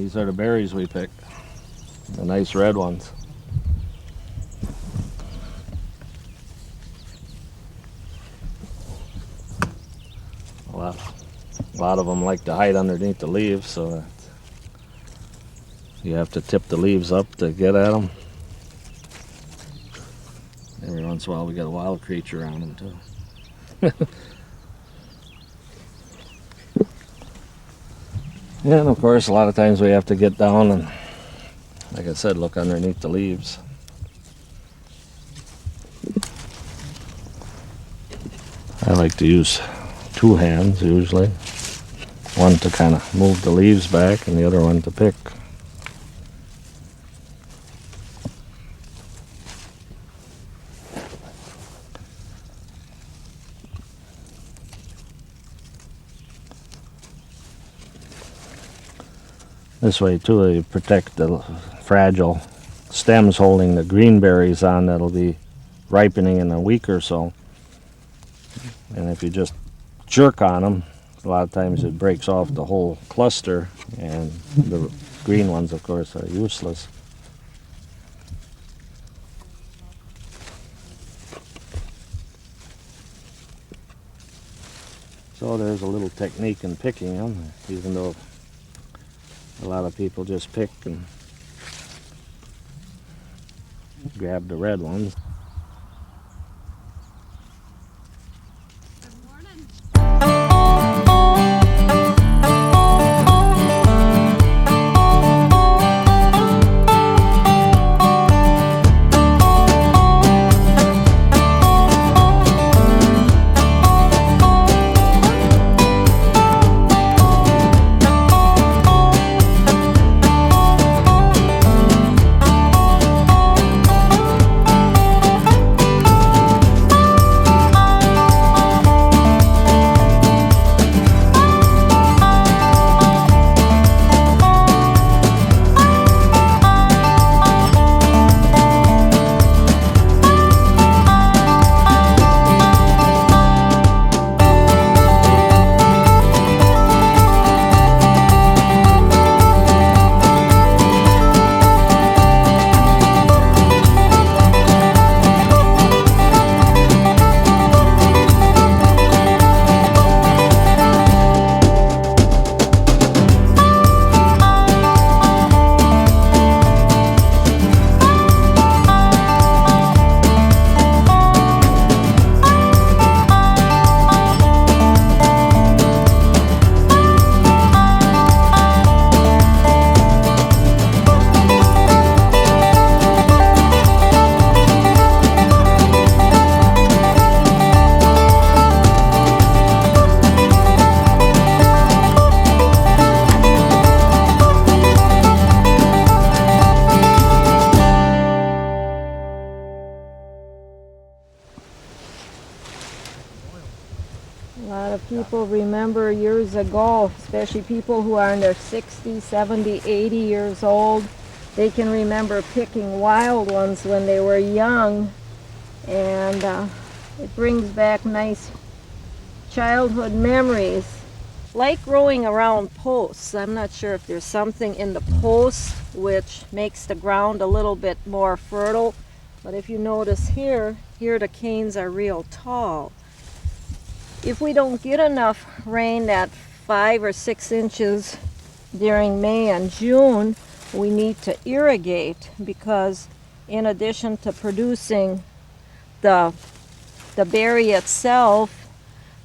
These are the berries we picked, the nice red ones. A lot of them like to hide underneath the leaves, so that you have to tip the leaves up to get at them. Every once in a while we get a wild creature on them too. Yeah, and of course a lot of times we have to get down and, like I said, look underneath the leaves. I like to use two hands usually. One to kind of move the leaves back and the other one to pick. This way too you protect the fragile stems holding the green berries on that'll be ripening in a week or so. And if you just jerk on them, a lot of times it breaks off the whole cluster, and the green ones, of course, are useless. So there's a little technique in picking them, even though a lot of people just pick and grab the red ones. A lot of people remember years ago, especially people who are in their 60, 70, 80 years old, they can remember picking wild ones when they were young, and it brings back nice childhood memories. Like growing around posts. I'm not sure if there's something in the posts which makes the ground a little bit more fertile, but if you notice here the canes are real tall. If we don't get enough rain, that 5 or 6 inches during May and June, we need to irrigate, because in addition to producing the berry itself,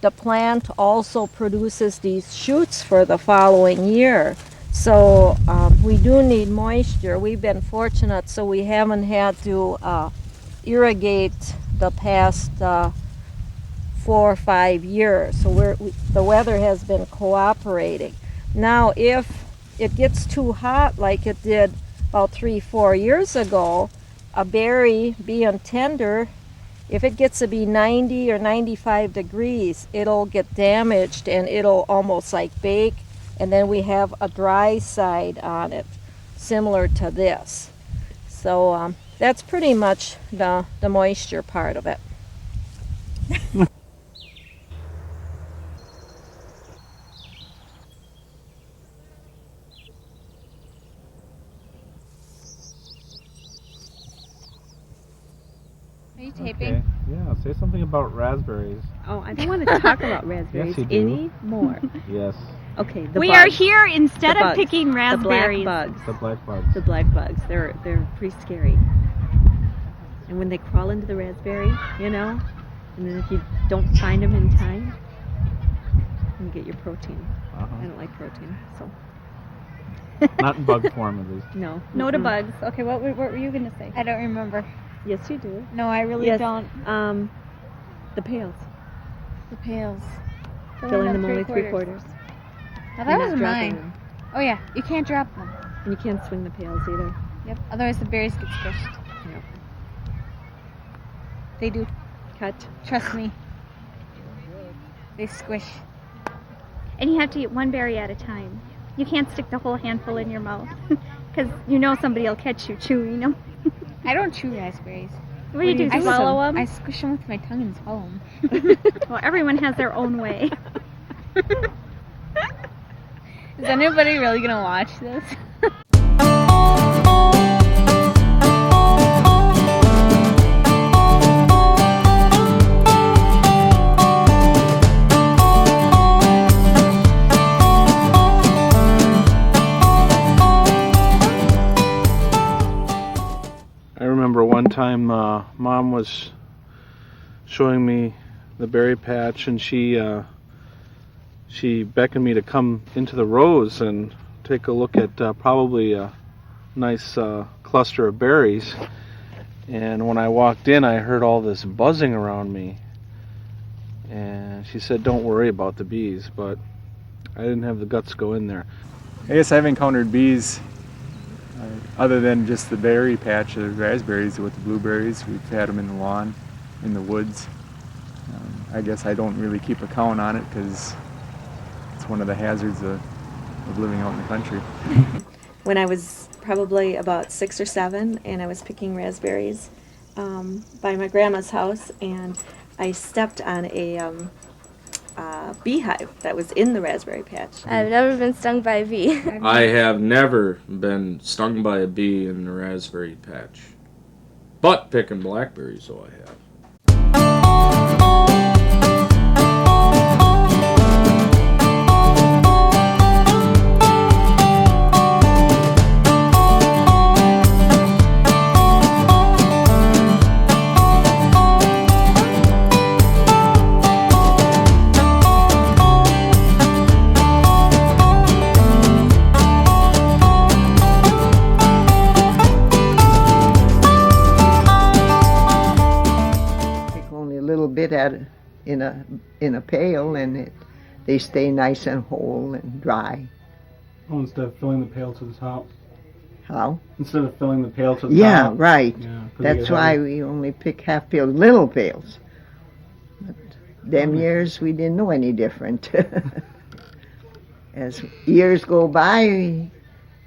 the plant also produces these shoots for the following year. So we do need moisture. We've been fortunate, so we haven't had to irrigate the past 4 or 5 years. So the weather has been cooperating. Now, if it gets too hot like it did about 3-4 years ago, a berry being tender, if it gets to be 90 or 95 degrees, it'll get damaged and it'll almost like bake, and then we have a dry side on it, similar to this. So that's pretty much the moisture part of it. you taping? Okay. Yeah, say something about raspberries. Oh, I don't want to talk about raspberries Yes, you do. anymore. Yes, Okay, We are here instead The of bugs. picking raspberries. The black bugs. the black bugs. The black bugs. They're pretty scary. And when they crawl into the raspberry, and then if you don't find them in time, you get your protein. I don't like protein, so Not in bug form, at least. no. No to Mm-mm. bugs. Okay, what were you gonna say? I don't remember. Yes, you do. No, I really Yes. don't. The pails. The pails. Filling them only 3/4. Now You're that not was dropping mine. them. Oh yeah, you can't drop them. And you can't swing the pails either. Yep. Otherwise the berries get squished. Yep. They do. Cut. Trust me. They squish. And you have to eat one berry at a time. You can't stick the whole handful in your mouth because somebody will catch you chewing them. I don't chew raspberries. What do you do? I Swallow them? I squish them with my tongue and swallow them. Well, everyone has their own way. Is anybody really gonna watch this? I remember one time Mom was showing me the berry patch, and she beckoned me to come into the rows and take a look at probably a nice cluster of berries. And when I walked in, I heard all this buzzing around me. And she said, "Don't worry about the bees," but I didn't have the guts to go in there. I guess I've encountered bees other than just the berry patch of raspberries with the blueberries. We've had them in the lawn, in the woods. I guess I don't really keep a count on it because it's one of the hazards of living out in the country. When I was probably about 6 or 7, and I was picking raspberries by my grandma's house, and I stepped on a beehive that was in the raspberry patch. I've never been stung by a bee. I have never been stung by a bee in the raspberry patch. But picking blackberries, so I have. Bit at it in a pail, and they stay nice and whole and dry. Oh, instead of filling the pail to the top. How? Instead of filling the pail to the Yeah, top. right. Yeah, That's why we only pick half pails, little pails. But them years we didn't know any different. As years go by,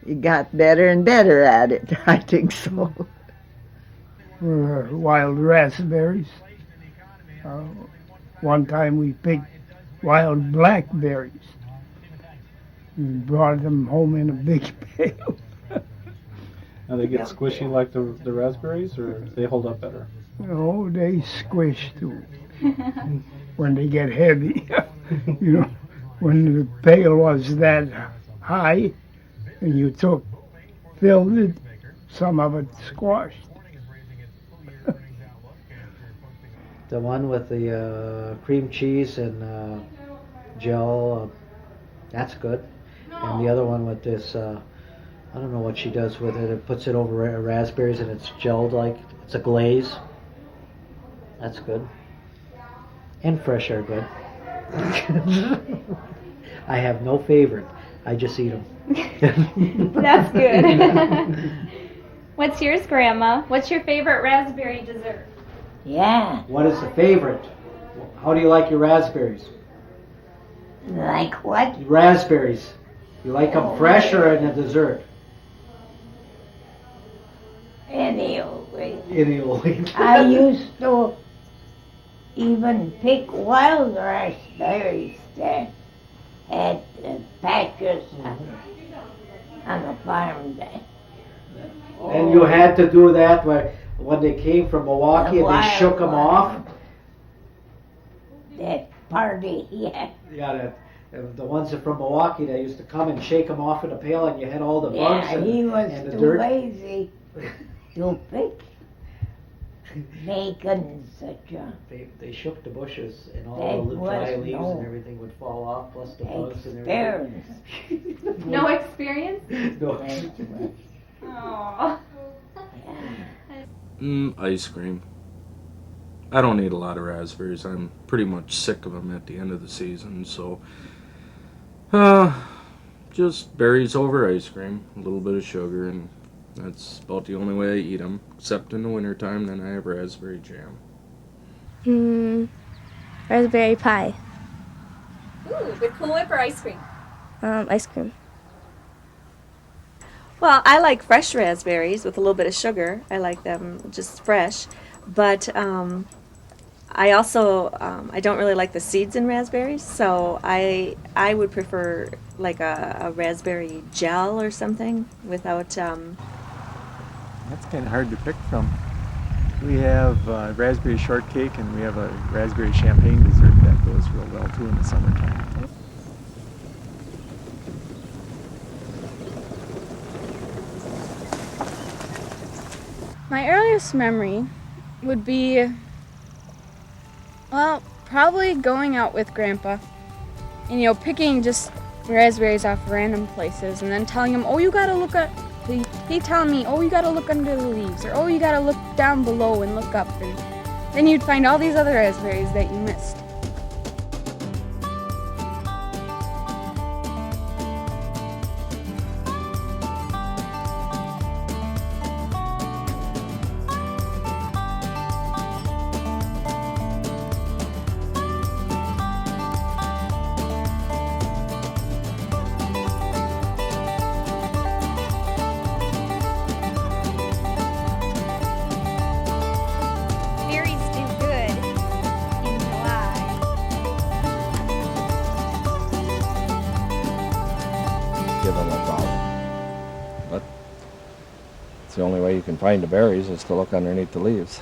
you got better and better at it. I think so. Wild raspberries. One time we picked wild blackberries and brought them home in a big pail. Now they get squishy like the raspberries, or they hold up better? Oh, they squish too when they get heavy. When the pail was that high and you filled it, some of it squashed. The one with the cream cheese and gel, that's good. And the other one with this, I don't know what she does with it. It puts it over raspberries and it's gelled like it's a glaze. That's good. And fresh are good. I have no favorite. I just eat them. That's good. What's yours, Grandma? What's your favorite raspberry dessert? Yeah. What is the favorite? How do you like your raspberries? Like what? Raspberries. You like them fresh or in a dessert? Any old way. Any old way. I used to even pick wild raspberries there at patches on the farm there. And you had to do that when they came from Milwaukee and they shook them off. That party, yeah. Yeah, the ones that from Milwaukee that used to come and shake them off in a pail, and you had all the bugs Yeah, and, he was and the too dirt. lazy to pick bacon and such a. They shook the bushes, and all That the dry was leaves no and everything would fall off, plus the bugs and everything. Experience. No experience? No. Aww. Ice cream. I don't eat a lot of raspberries. I'm pretty much sick of them at the end of the season, so just berries over ice cream, a little bit of sugar, and that's about the only way I eat them, except in the wintertime. Then I have raspberry jam. Raspberry pie. Ooh, with Cool Whip or ice cream? Ice cream. Well, I like fresh raspberries with a little bit of sugar. I like them just fresh. But I also, I don't really like the seeds in raspberries, so I would prefer like a raspberry gel or something without, That's kind of hard to pick from. We have raspberry shortcake, and we have a raspberry champagne dessert that goes real well too in the summertime. My earliest memory would be, well, probably going out with Grandpa and, picking just raspberries off random places and then telling him, oh, you gotta look at, he telling me, oh, you gotta look under the leaves, or oh, you gotta look down below and look up, and then you'd find all these other raspberries that you missed. Berries do good in July. Give them a thought. But it's the only way you can find the berries is to look underneath the leaves.